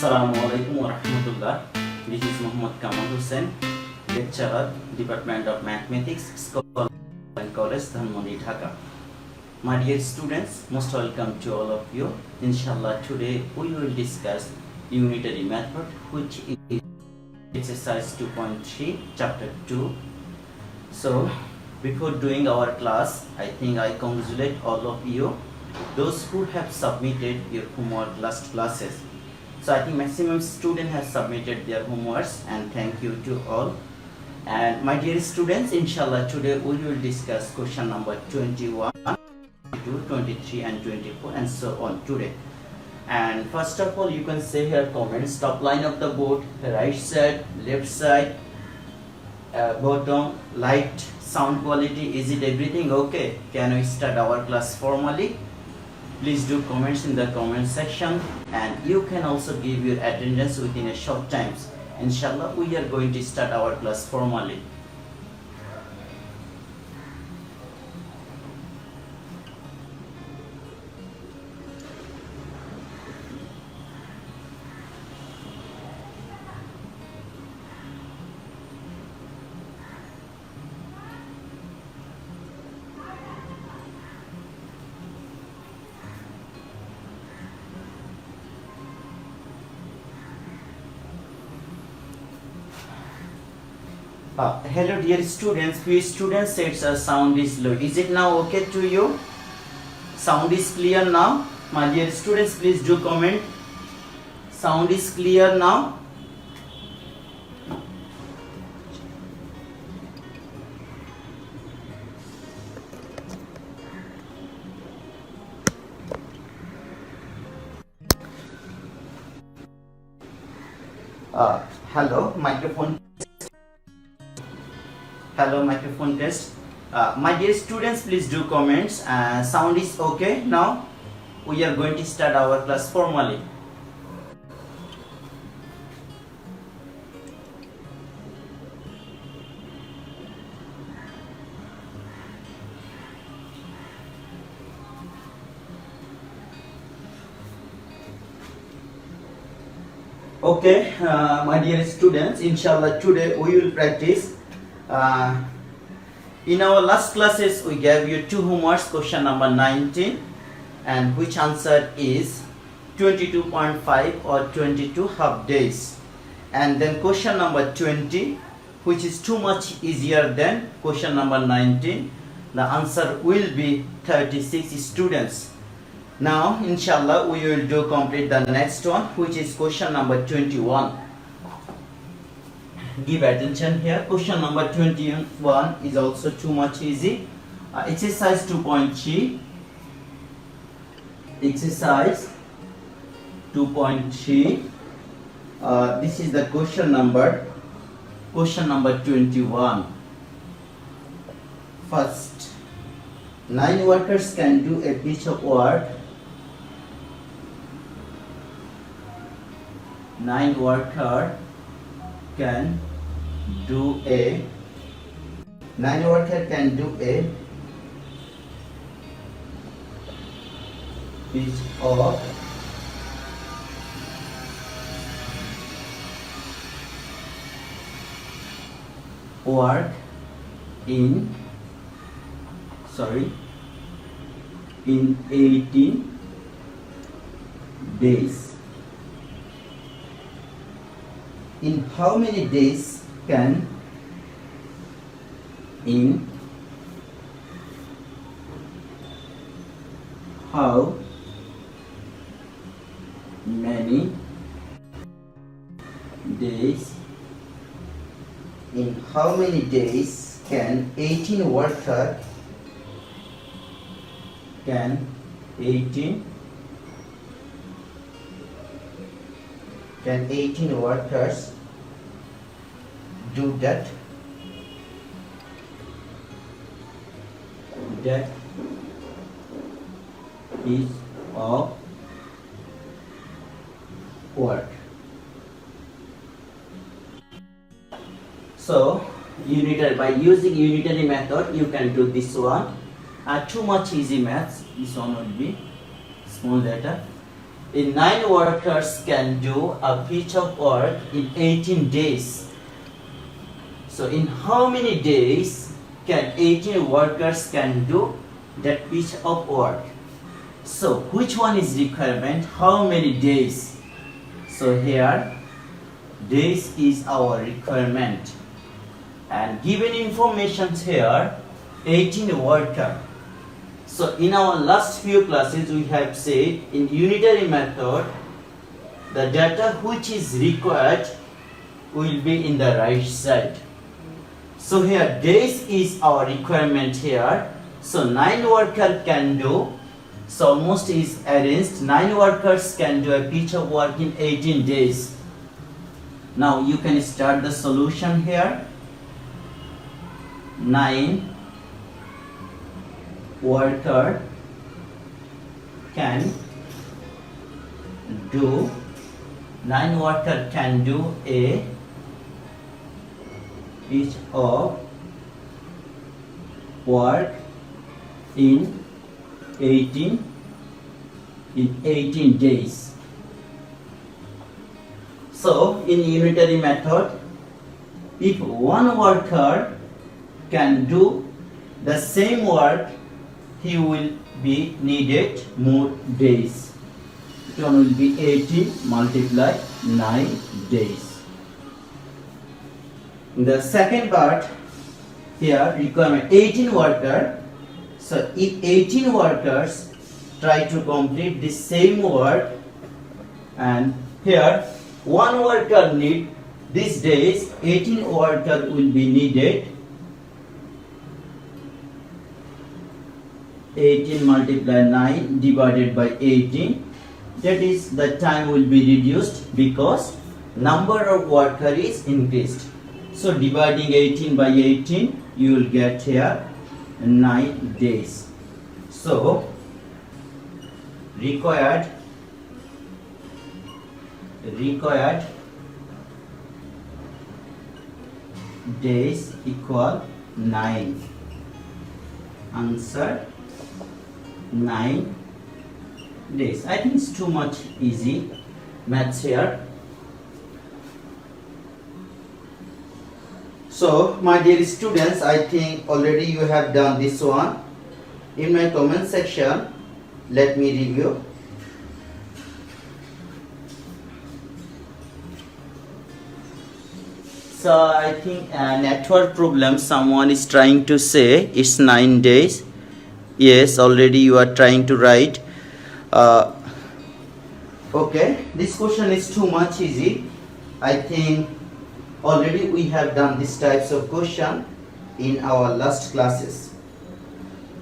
Assalamualaikum warahmatullah. This is Muhammad Kamal Hussain, lecturer, Department of Mathematics, School and College, Dhanmondi, Dhaka. My dear students, most welcome to all of you. Inshallah, today we will discuss unitary method, which is exercise 2.3, chapter 2. So, before doing our class, I think I congratulate all of you, those who have submitted your homework last classes. So I think maximum student has submitted their homeworks, and thank you to all. And my dear students, inshallah today we will discuss question number 21, 22, 23 and 24 and so on today. And first of all, you can say here comments, top line of the board, right side, left side, bottom, light, sound quality, is it everything okay? Can we start our class formally? Please do comments in the comment section, and you can also give your attendance within a short times. Inshallah, we are going to start our class formally. Hello dear students, few students said sound is low. Is it now okay to you? Sound is clear now? My dear students, please do comment. Sound is clear now? Hello, microphone. Hello, microphone test. My dear students, please do comments. Sound is okay now? We are going to start our class formally. Okay, my dear students, inshallah today we will practice. In our last classes we gave you two homeworks, question number 19 and which answer is 22.5 or 22 half days, and then question number 20, which is too much easier than question number 19. The answer will be 36 students. Now inshallah we will do complete the next one, which is question number 21. Give attention here. Question number 21 is also too much easy. Exercise 2.3. Exercise 2.3. This is the question number 21. First, 9 workers can do a piece of work. 9 workers can do a piece of work in 18 days. In how many days can how many days can 18 workers do that piece of work? So by using unitary method you can do this one. Too much easy maths, this one would be small letter. in 9 workers can do a piece of work in 18 days. So in how many days can 18 workers can do that piece of work? So which one is requirement? How many days? So here days is our requirement, and given information here 18 worker. So in our last few classes we have said in unitary method the data which is required will be in the right side. So here days is our requirement here. So 9 worker can do. So almost is arranged. 9 workers can do a piece of work in 18 days. Now you can start the solution here. 9 worker can do. 9 worker can do a piece of work in 18 days. So in unitary method, if one worker can do the same work, he will be needed more days. It will be 18 multiplied 9 days. The second part here requirement 18 worker. So if 18 workers try to complete the same work, and here one worker need these days 18 worker will be needed. 18 multiplied 9 divided by 18, that is the time will be reduced because number of worker is increased. So dividing 18 by 18 you will get here 9 days. So required days equal 9. Answer 9 days. I think it's too much easy maths here. So my dear students, I think already you have done this one. In my comment section, let me review. So I think network problem, someone is trying to say it's 9 days. Yes, already you are trying to write. Okay, this question is too much easy. I think already we have done these types of question in our last classes.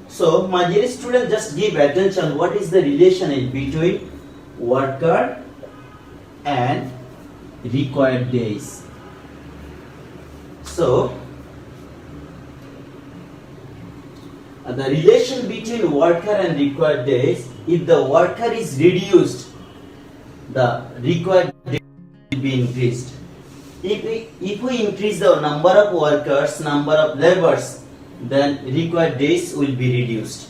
So my dear student, just give attention what is the relation in between worker and required days. So the relation between worker and required days, if the worker is reduced, the required days will be increased. If we increase the number of workers, number of laborers, then required days will be reduced.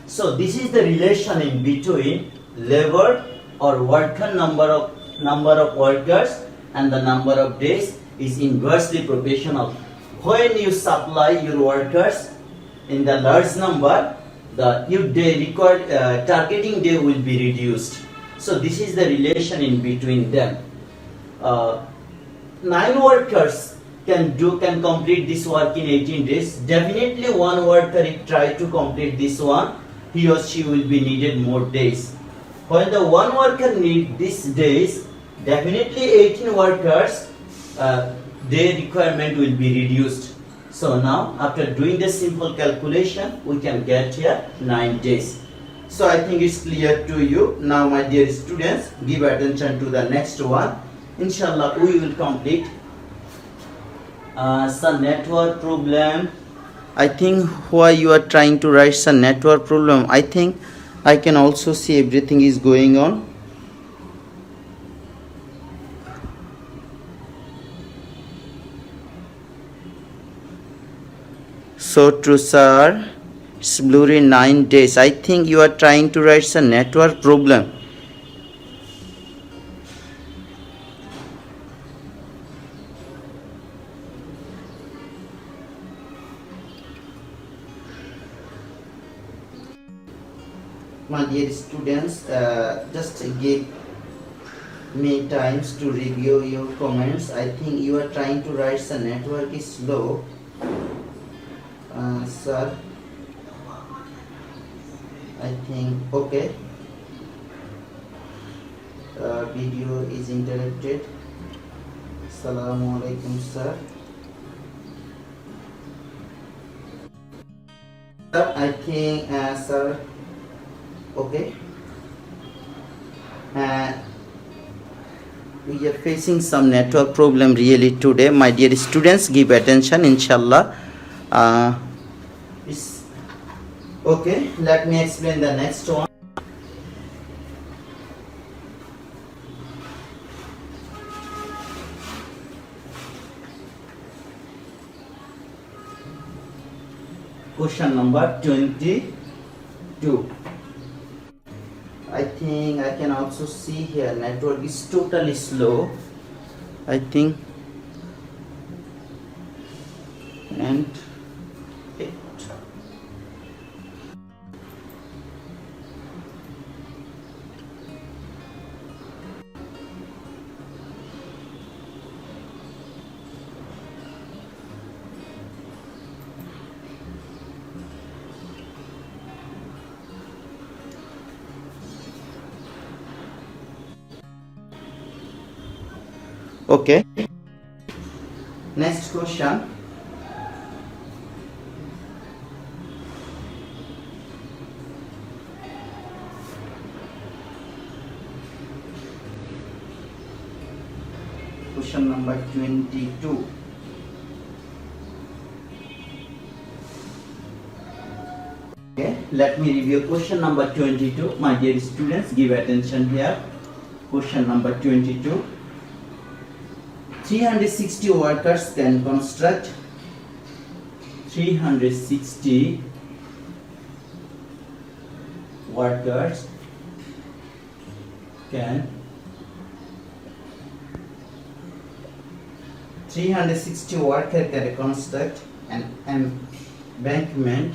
So this is the relation in between labor or worker number of workers and the number of days is inversely proportional. When you supply your workers in the large number, your day required targeting day will be reduced. So this is the relation in between them. 9 workers can complete this work in 18 days. Definitely one worker if try to complete this one, he or she will be needed more days. When the one worker need these days, definitely 18 workers their requirement will be reduced. So now after doing this simple calculation, we can get here 9 days. So I think it's clear to you. Now my dear students, give attention to the next one. Inshallah we will complete some network problem. I think why you are trying to write some network problem, I think I can also see everything is going on. So true sir, it's blurry 9 days. I think you are trying to write some network problem. My dear students, just give me times to review your comments. I think you are trying to write the network is slow. Sir, I think okay. Video is interrupted. Assalamu alaikum, sir. Sir, I think, sir, okay. We are facing some network problem really today. My dear students, give attention, inshallah. It's okay. Let me explain the next one. Question number 22. I think I can also see here network is totally slow. I think and it. Okay. Next question. Question number 22. Okay, let me review question number 22. My dear students, give attention here. Question number 22. 360 workers can construct 360 workers can 360 workers can construct an embankment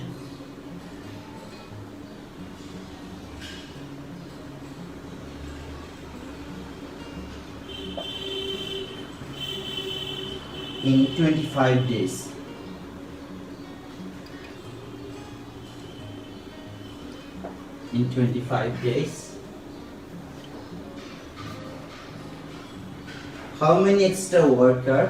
in 25 days. In 25 days. How many extra workers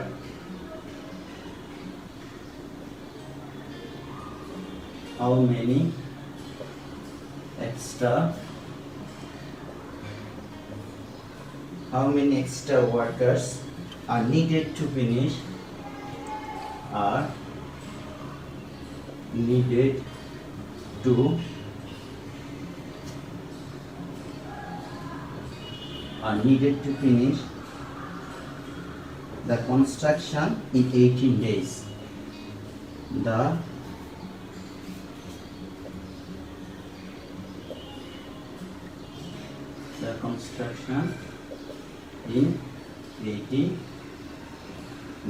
how many extra workers are needed to finish the construction in 18 days. The construction in 18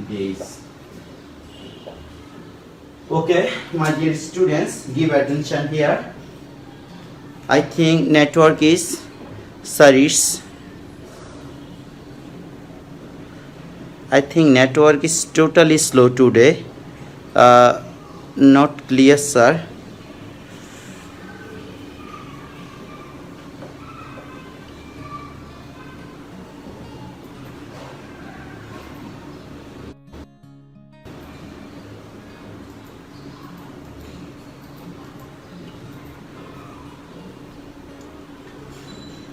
days. Okay, my dear students, give attention here. I think network is Sarish. I think network is totally slow today. Not clear, sir.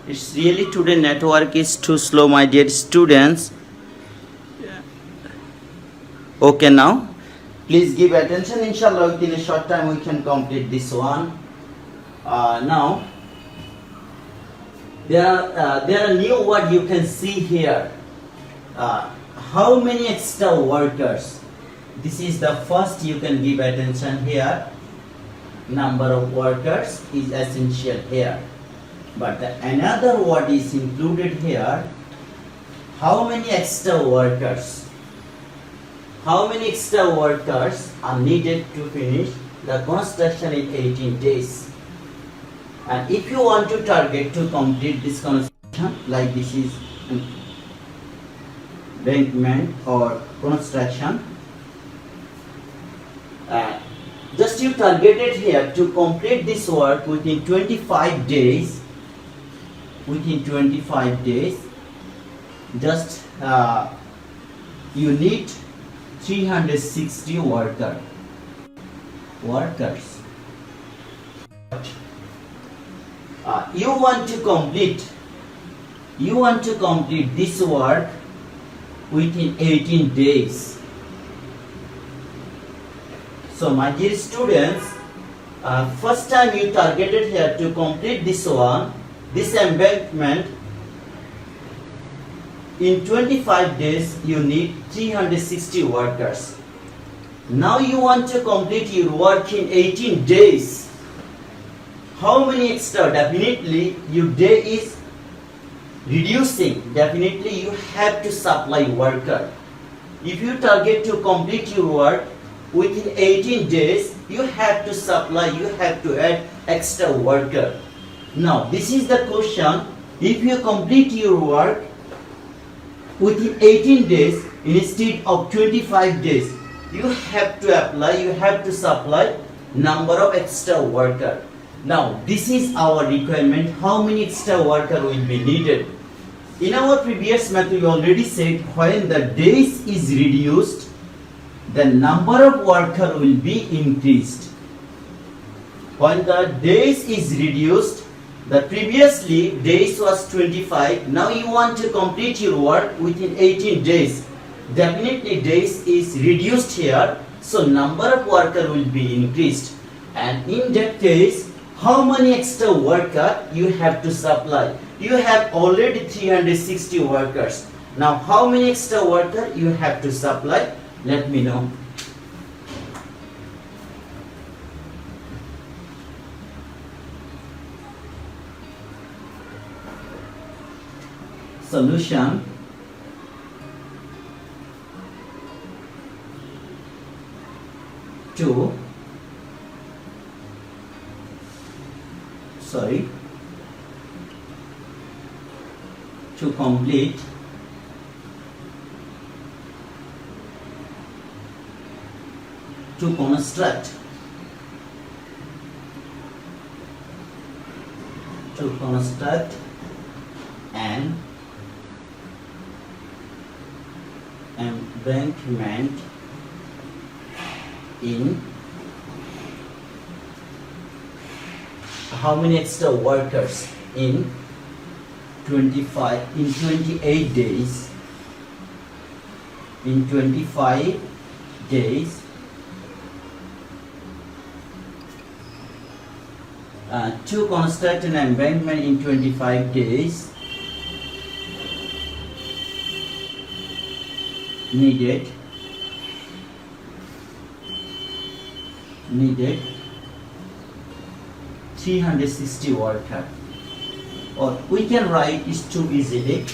It's really today network is too slow, my dear students. Okay, now please give attention. Inshallah, within a short time we can complete this one. Now there are new word you can see here. How many extra workers? This is the first you can give attention here. Number of workers is essential here. But another word is included here. How many extra workers? How many extra workers are needed to finish the construction in 18 days? And if you want to target to complete this construction, like this is embankment or construction, just you targeted here to complete this work within 25 days. Within 25 days, just you need 360 workers. You want to complete this work within 18 days. So my dear students, first time you targeted here to complete this embankment in 25 days. You need 360 workers. Now you want to complete your work in 18 days. How many extra? Definitely your day is reducing. Definitely you have to supply worker. If you target to complete your work within 18 days, you have to supply, you have to add extra worker. Now this is the question. If you complete your work within 18 days instead of 25 days, you have to apply, you have to supply number of extra worker. Now this is our requirement. How many extra worker will be needed? In our previous method we already said, when the days is reduced, the number of worker will be increased. When the days is reduced, the previously days was 25, now you want to complete your work within 18 days. Definitely days is reduced here, so number of worker will be increased. And in that case, how many extra worker you have to supply? You have already 360 workers. Now how many extra worker you have to supply? Let me know. Solution. To complete to construct an embankment in how many extra workers in 28 days. In 25 days, to construct an embankment in 25 days needed 360 workers, or we can write is too easily.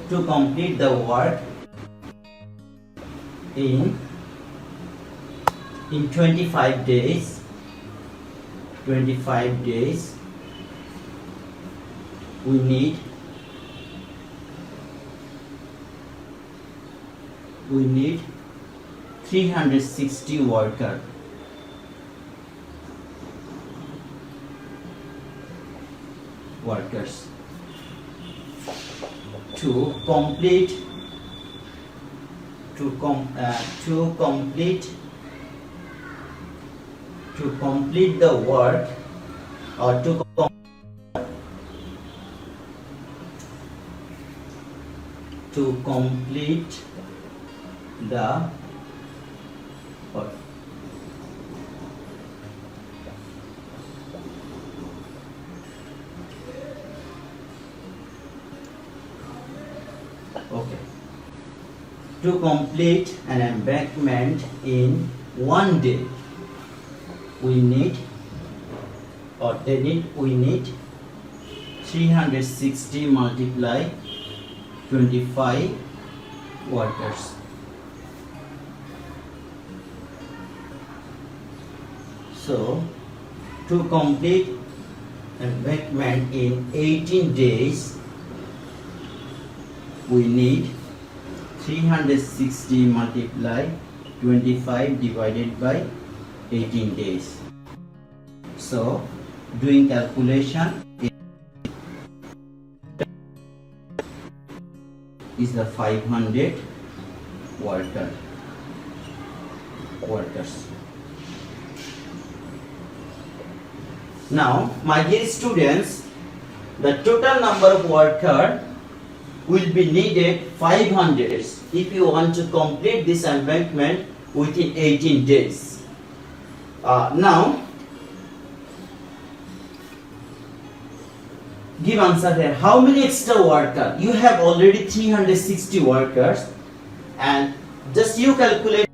To complete the work in 25 days. 25 days we need 360 workers. To complete the work, or to complete the work. Okay. To complete an embankment in 1 day, we need 360 multiply 25 workers. So to complete embankment in 18 days, we need 360 multiply 25 divided by 18 days. So doing calculation is the 500 workers. Now, my dear students, the total number of workers will be needed 500 if you want to complete this embankment within 18 days. Now, give answer here. How many extra workers? You have already 360 workers, and just you calculate.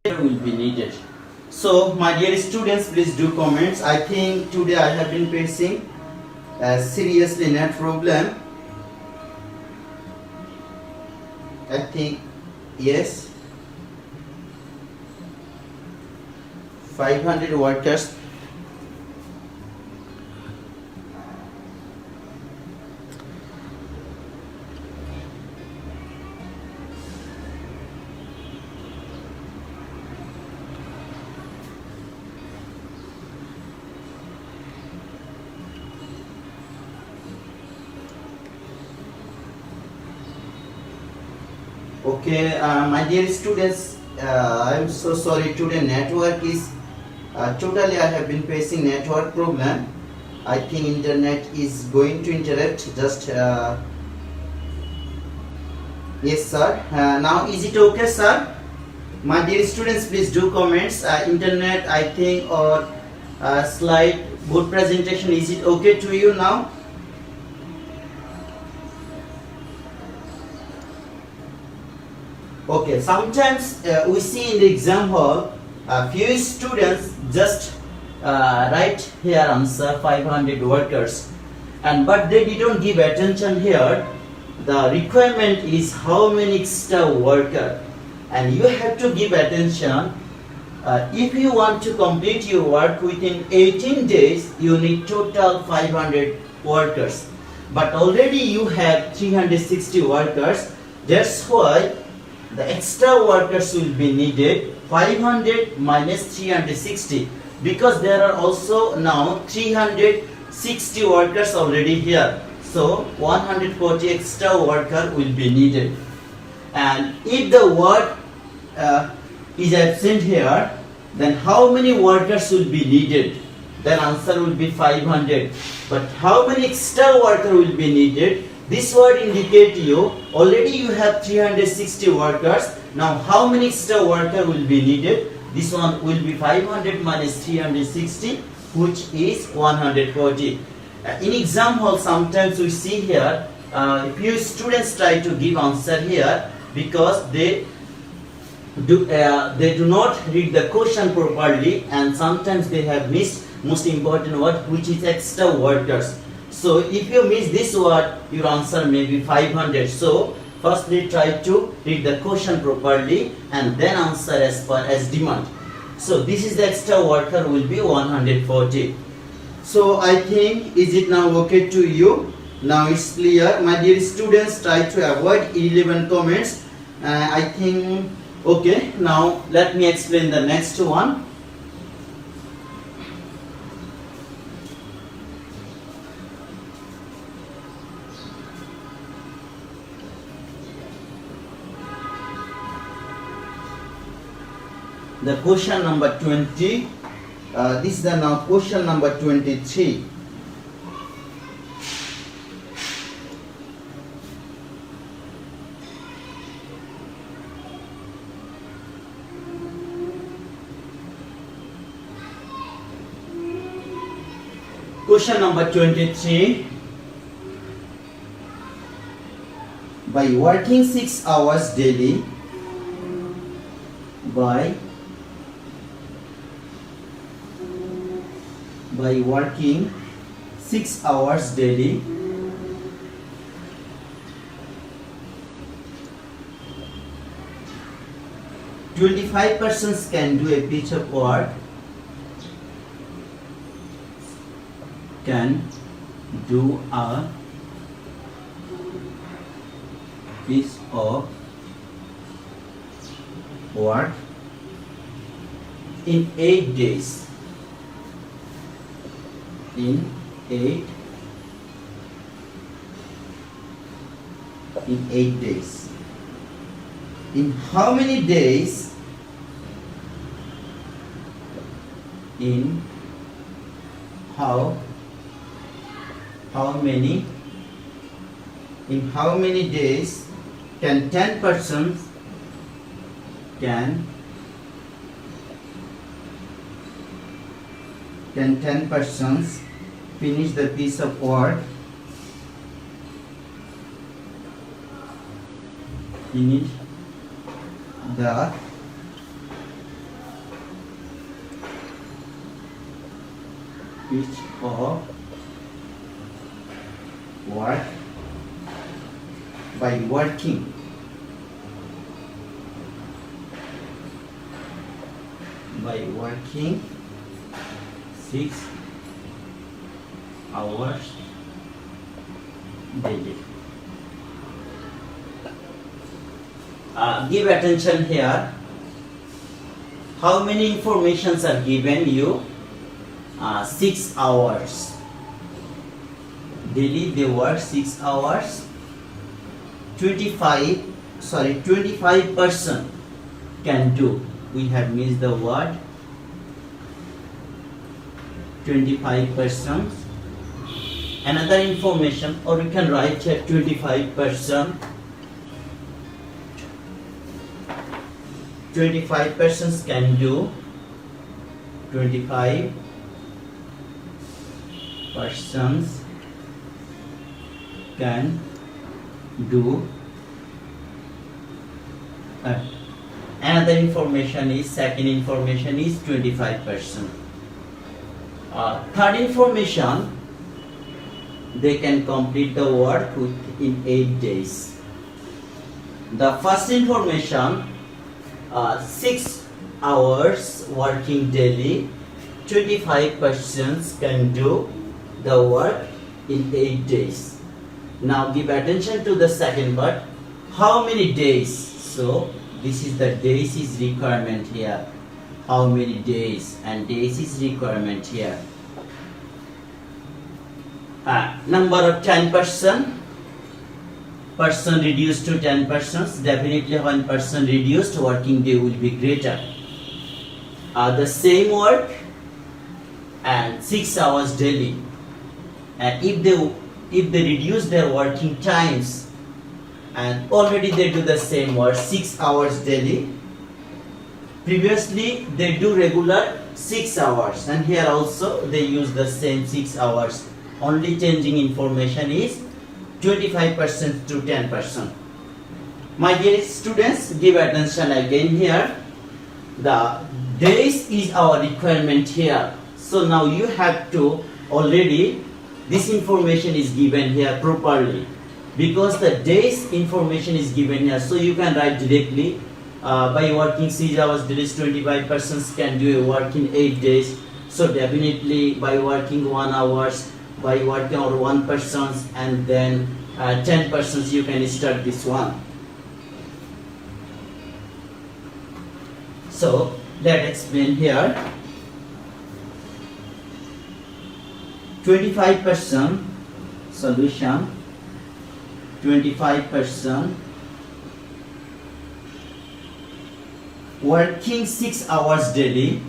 Will be needed. So my dear students, please do comments. I think today I have been facing a seriously net problem. I think yes, 500 workers. Okay, my dear students, I'm so sorry, today network is totally I have been facing network problem. I think internet is going to interrupt. Just yes sir, now is it okay sir? My dear students, please do comments. Internet I think or slide good presentation, is it okay to you now? Okay, sometimes we see in the exam hall a few students just write here answer 500 workers, and but they didn't give attention here. The requirement is how many extra worker, and you have to give attention. If you want to complete your work within 18 days, you need total 500 workers, but already you have 360 workers. That's why the extra workers will be needed 500 minus 360, because there are also now 360 workers already here. So 140 extra worker will be needed. And if the word is absent here, then how many workers will be needed? Then answer will be 500. But how many extra worker will be needed? This word indicate you already you have 360 workers. Now how many extra worker will be needed? This one will be 500 minus 360, which is 140. In exam hall sometimes we see here few students try to give answer here because they do not read the question properly, and sometimes they have missed most important word, which is extra workers. So if you miss this word, your answer may be 500. So firstly try to read the question properly and then answer as per as demand. So this is the extra worker will be 140. So I think, is it now okay to you? Now it's clear. My dear students, try to avoid irrelevant comments. I think okay. Now let me explain the next one. the question number 20. This is the now question number 23. Question number 23. By working 6 hours daily, by working 6 hours daily, (25% can do a piece of work, can do a piece of work in 8 days. In 8 days. In how many days? In how many days can 10% can 10% finish the piece of work? Finish the piece of work by working 6 hours daily. Give attention here. How many informations are given you? 6 hours daily. They work 6 hours. 25% can do. We have missed the word 25%. Another information, or you can write here 25%. 25% can do. 25% can do. Another information is, second information is 25%. Third information, they can complete the work in 8 days. The first information, 6 hours working daily, 25% can do the work in 8 days. Now give attention to the second part. How many days? So this is the days is requirement here. How many days? And days is requirement here. Number of 10%. Person reduced to 10%. Definitely when person reduced, working day will be greater. The same work and 6 hours daily. And if they reduce their working times, and already they do the same work 6 hours daily. Previously they do regular 6 hours, and here also they use the same 6 hours. Only changing information is 25% to 10%. My dear students, give attention again here. The days is our requirement here. So now you have to already, this information is given here properly, because the days information is given here. So you can write directly, by working 6 hours daily, 25% can do a work in 8 days. So definitely by working 1 hours, by working on 1%, and then 10% you can start this one. So let's explain here. 25% solution. 25% working 6 hours daily,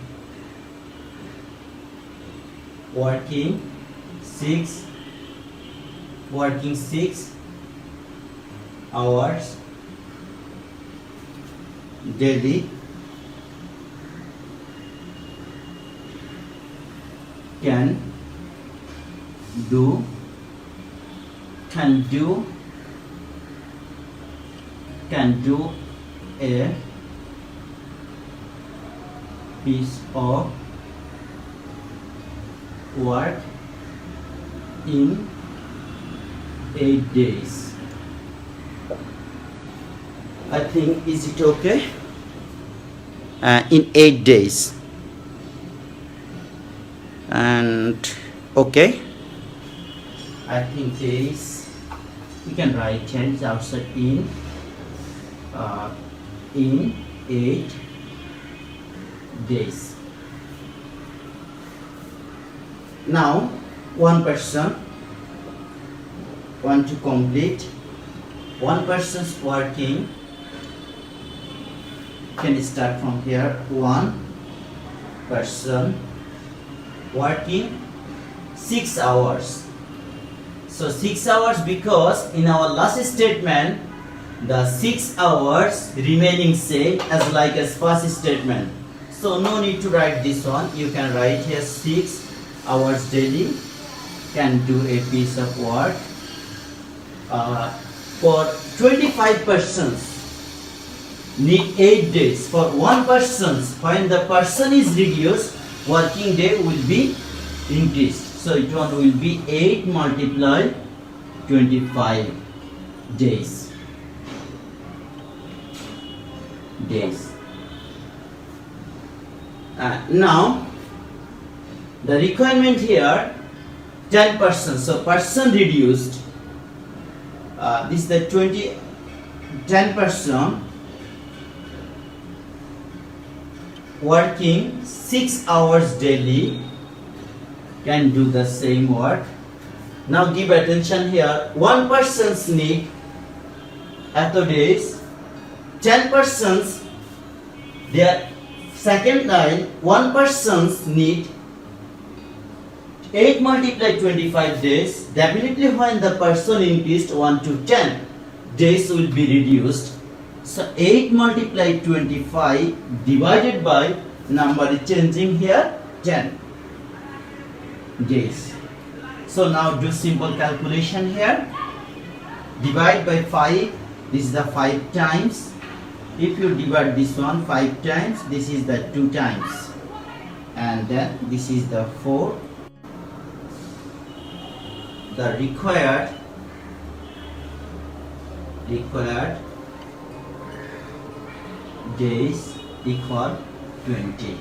working 6 hours daily can do a piece of work in 8 days. I think, is it okay? In 8 days. And okay, I think this we can write change outside in 8 days. Now one person want to complete, one person's working, can start from here. One person working 6 hours. So 6 hours, because in our last statement the 6 hours remaining same as first statement. So no need to write this one. You can write here 6 hours daily can do a piece of work. For 25 persons need 8 days. For one person, when the person is reduced, working day will be increased. So it one will be 8 multiplied 25 days. Now the requirement here 10%. So person reduced. This is the 10% working 6 hours daily can do the same work. Now give attention here. One person's need at the days, 10 persons, their second line, one person's need 8 multiplied 25 days. Definitely when the person increased 1 to 10, days will be reduced. So 8 multiplied 25 divided by number is changing here 10 days. So now do simple calculation here. Divide by 5. This is the 5 times. If you divide this one 5 times, this is the 2 times. And then this is the 4. The required days equal 20.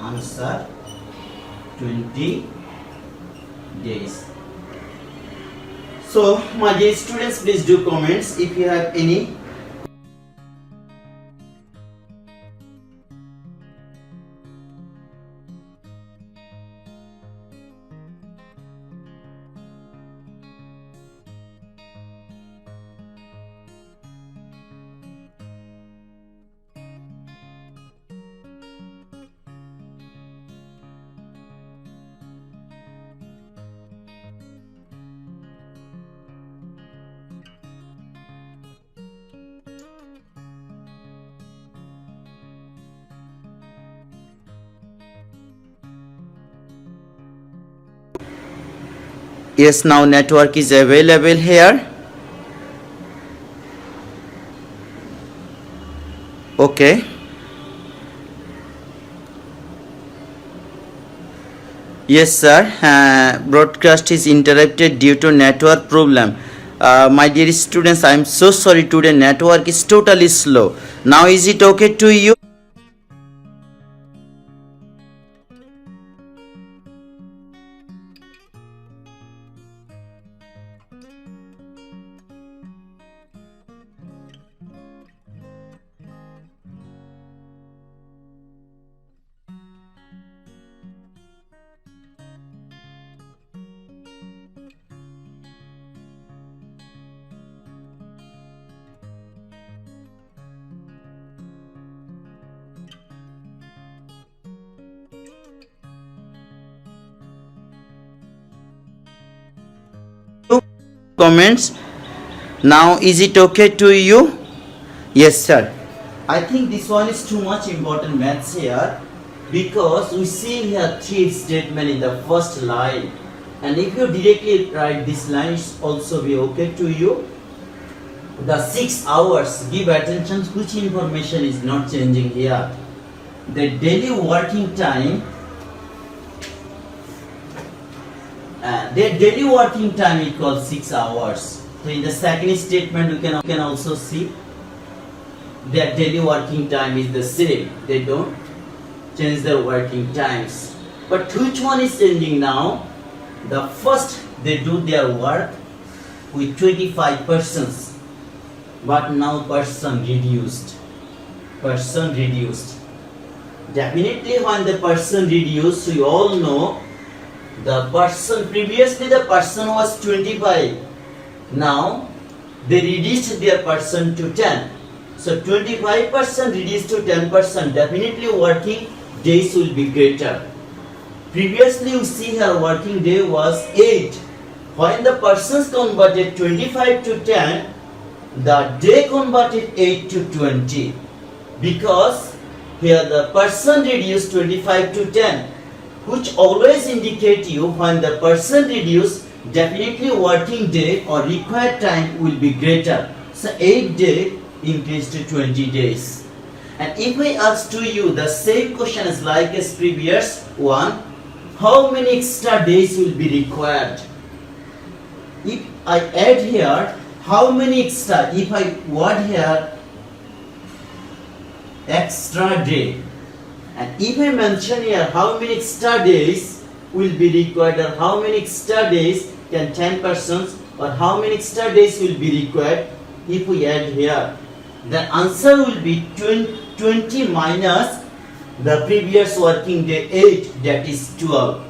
Answer 20 days. So my dear students, please do comments if you have any. Yes, now network is available here. Okay. Yes, sir. Broadcast is interrupted due to network problem. My dear students, I am so sorry. Today network is totally slow. Now is it okay to you? comments. Now is it okay to you? Yes sir. I think this one is too much important maths here, because we see here three statement in the first line, and if you directly write this line, it's also be okay to you. The 6 hours, give attention which information is not changing here. The daily working time, their daily working time equals 6 hours. So in the second statement we can also see their daily working time is the same. They don't change their working times. But which one is changing now? The first, they do their work with 25 persons, but now person reduced. Person reduced. Definitely when the person reduced, we all know the person, previously the person was 25. Now they reduced their person to 10. So 25% reduced to 10%, definitely working days will be greater. Previously you see her working day was 8. When the persons converted 25 to 10, the day converted 8 to 20. Because here the person reduced 25 to 10, which always indicate you when the person reduced, definitely working day or required time will be greater. So 8 day increased to 20 days. And if I ask to you the same question is like as previous one, how many extra days will be required? If I add here, how many extra, if I word here extra day, and if I mention here how many extra days will be required, or how many extra days can 10 persons, or how many extra days will be required, if we add here, the answer will be 20 minus the previous working day 8, that is 12.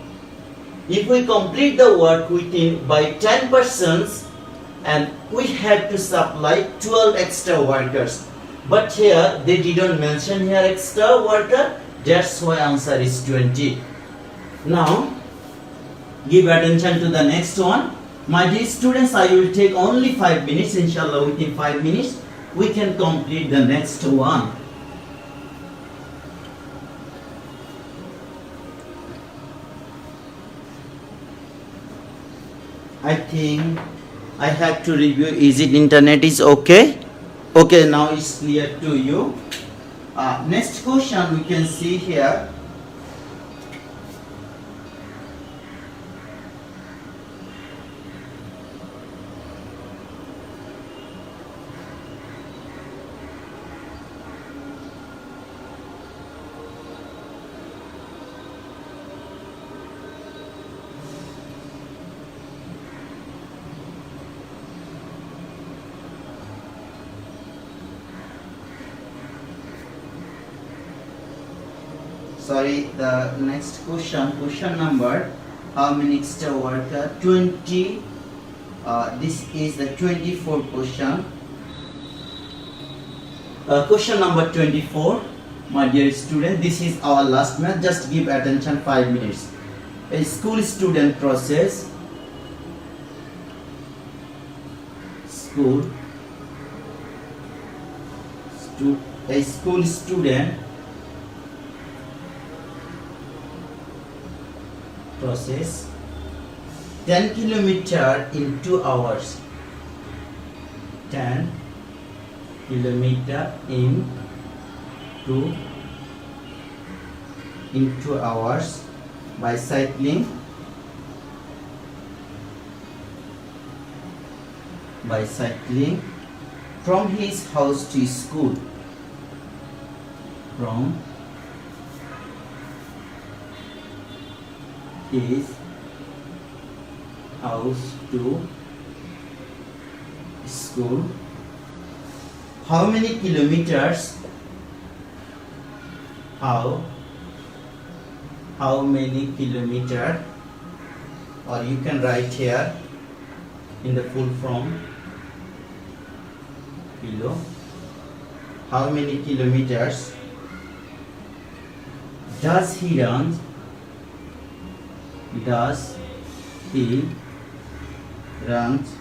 If we complete the work within by 10 persons, and we have to supply 12 extra workers, but here they didn't mention here extra worker, that's why answer is 20. Now give attention to the next one. My dear students, I will take only 5 minutes, inshallah within 5 minutes we can complete the next one. I think I have to review, is it internet is okay? Okay, now it's clear to you. Next question we can see here. Sorry, the next question number, how many extra worker? 20. This is the 24th question. Question number 24, my dear student, this is our last math. Just give attention 5 minutes. A school student process. A school student process 10 kilometer in 2 hours. 10 kilometer in 2 hours by cycling from his house to school. From his house to school. How many kilometers? How many kilometer? Or you can write here in the full form below. How many kilometers does he run? Does he runs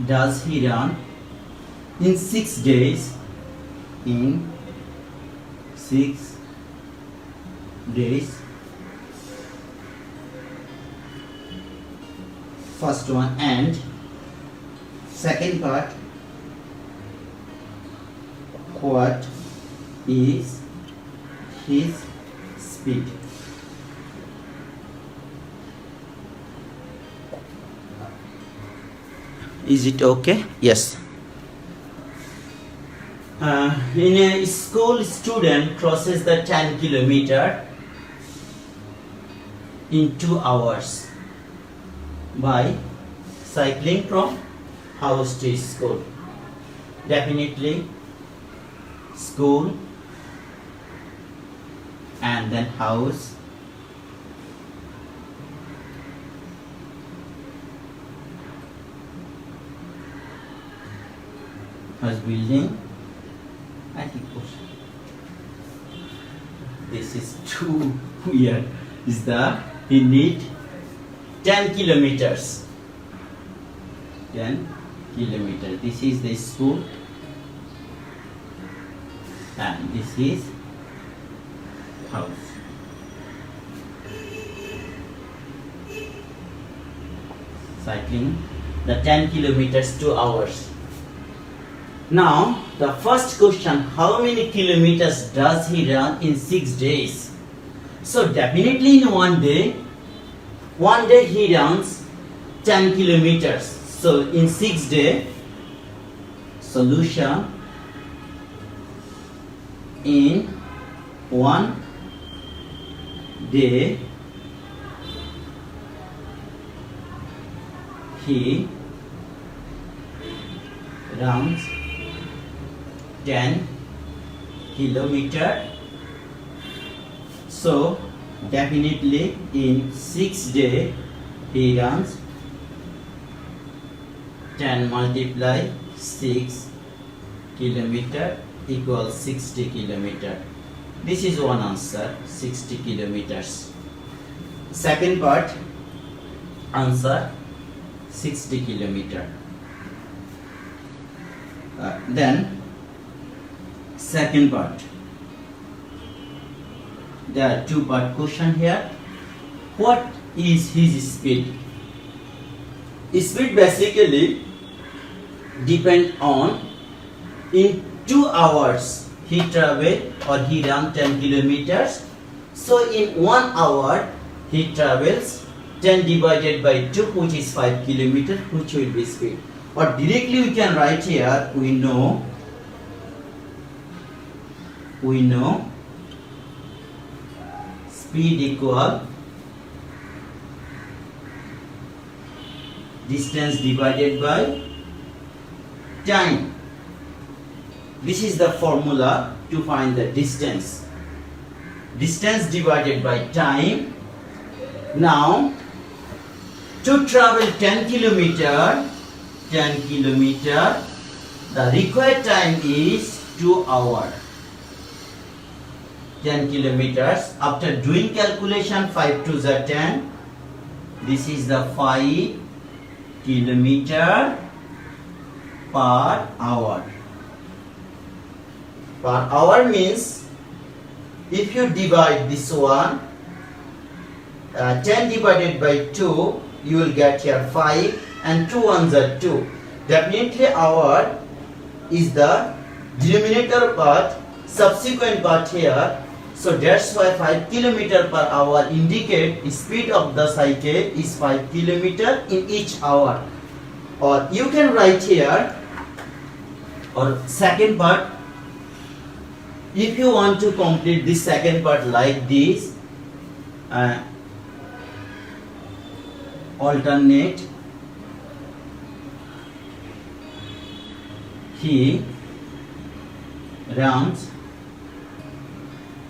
does he run in 6 days? In 6 days. First one. And second part, what is his speed? Is it okay? Yes. In a school, student crosses the 10 kilometer in 2 hours by cycling from house to school. Definitely school and then house. House building. I think this is too weird. Is the he need 10 kilometers. 10 kilometers. This is the school and this is house. Cycling the 10 kilometers 2 hours. Now the first question, how many kilometers does he run in 6 days? So definitely in one day he runs 10 kilometers. So in 6 days, solution, in 1 day he runs 10 kilometer. So definitely in 6 days he runs 10 multiply 6 kilometer equals 60 kilometer. This is one answer, 60 kilometers. Second part, answer 60 kilometer. Then second part, there are 2-part question here. What is his speed? Speed basically depend on in 2 hours he travel or he run 10 kilometers. So in 1 hour he travels 10 divided by 2, which is 5 kilometers, which will be speed. Or directly we can write here, we know speed equal distance divided by time. This is the formula to find the distance. Distance divided by time. Now to travel 10 kilometer, the required time is 2 hours. 10 kilometers. After doing calculation, 5 to the 10. This is the 5 kilometer per hour. Per hour means if you divide this one, 10 divided by 2, you will get here 5 and 2 ones are 2. Definitely hour is the denominator part, subsequent part here. So that's why 5 kilometer per hour indicate speed of the cycle is 5 kilometer in each hour. Or you can write here, or second part, if you want to complete this second part like this, alternate, he runs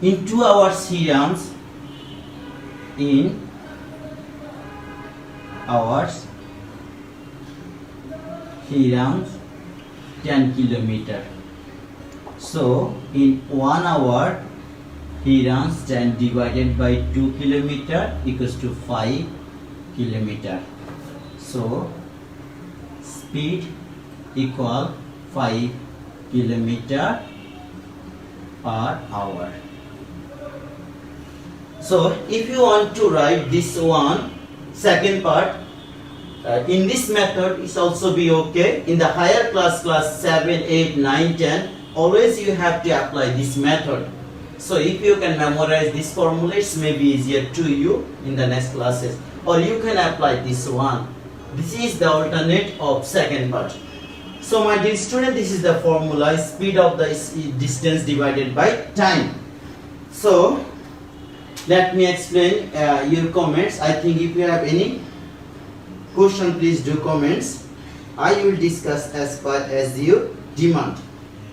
in 2 hours, he runs in hours, he runs 10 kilometer. So in 1 hour he runs 10 divided by 2 kilometer equals to 5 kilometer. So speed equal 5 kilometer per hour. So if you want to write this one second part, in this method it's also be okay. In the higher class 7, 8, 9, 10, always you have to apply this method. So if you can memorize this formula, it's maybe easier to you in the next classes, or you can apply this one. This is the alternate of second part. So my dear student, this is the formula, speed of the distance divided by time. So let me explain your comments. I think if you have any question, please do comments. I will discuss as far as you demand.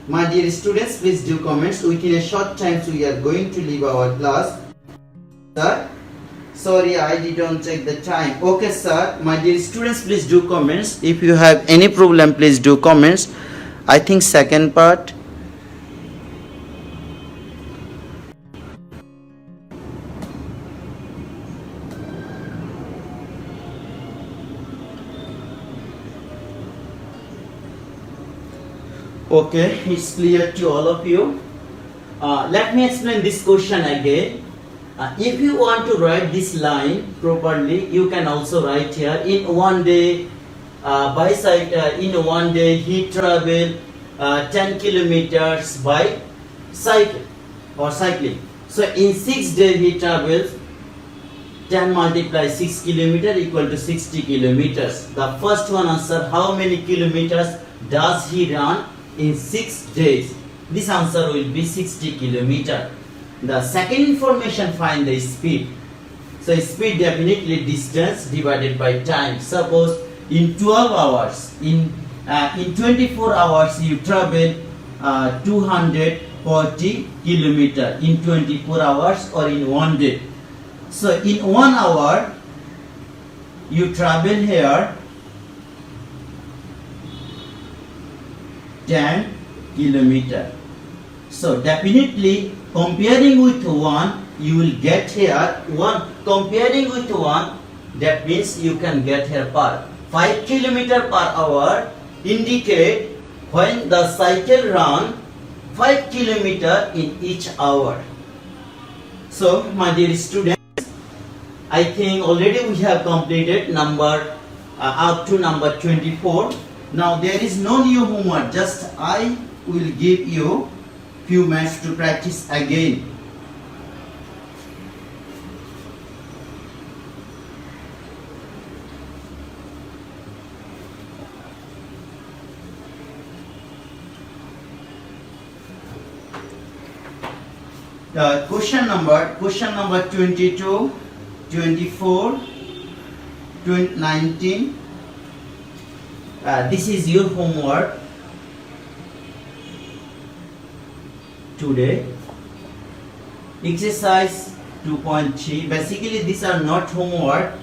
My dear students, please do comments. Within a short time, so we are going to leave our class. Sir, sorry, I didn't check the time. Okay, sir. My dear students, please do comments. If you have any problem, please do comments. I think second part. Okay, it's clear to all of you. Let me explain this question again. If you want to write this line properly, you can also write here. In one day, in one day he traveled 10 kilometers by cycle or cycling. So in 6 days he travels 10 multiplied 6 kilometers equal to 60 kilometers. The first one answer, how many kilometers does he run in 6 days? This answer will be 60 kilometers. The second information, find the speed. So speed definitely distance divided by time. Suppose in 12 hours, in 24 hours you travel 240 kilometers in 24 hours or in one day. So in 1 hour you travel here 10 kilometers. So definitely comparing with 1, you will get here 1. Comparing with 1, that means you can get here per 5 kilometers per hour indicate when the cycle run 5 kilometers in each hour. So my dear students, I think already we have completed number up to number 24. Now there is no new homework, just I will give you few minutes to practice again. Question number 22, 24, 19. This is your homework today. Exercise 2.3. Basically these are not homework,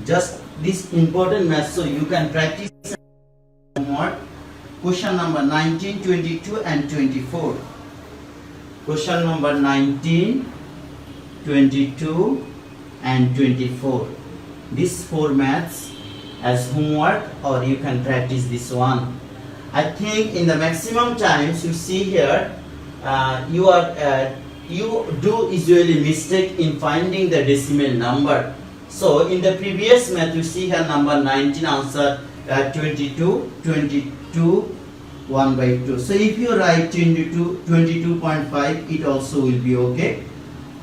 just this important math, so you can practice homework. Question number 19, 22 and 24. Question number 19, 22 and 24. These 4 maths as homework, or you can practice this one. I think in the maximum times you see here, you do usually mistake in finding the decimal number. So in the previous math you see here number 19 answer 22, 1 by 2. So if you write 22.5, it also will be okay.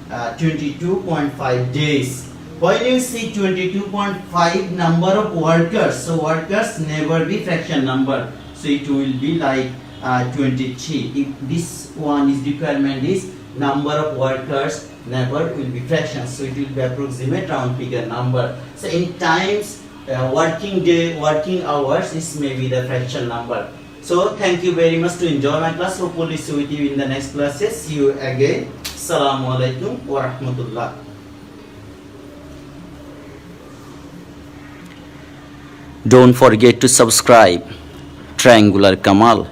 22.5 days. When you see 22.5 number of workers, so workers never be fraction number, so it will be like 23. If this one is requirement is number of workers never will be fraction, so it will be approximate round figure number. So in times, working day, working hours is maybe the fraction number. So thank you very much to enjoy my class. Hopefully see with you in the next classes. See you again. Assalamu alaikum wa rahmatullah. Don't forget to subscribe Triangular Kamal.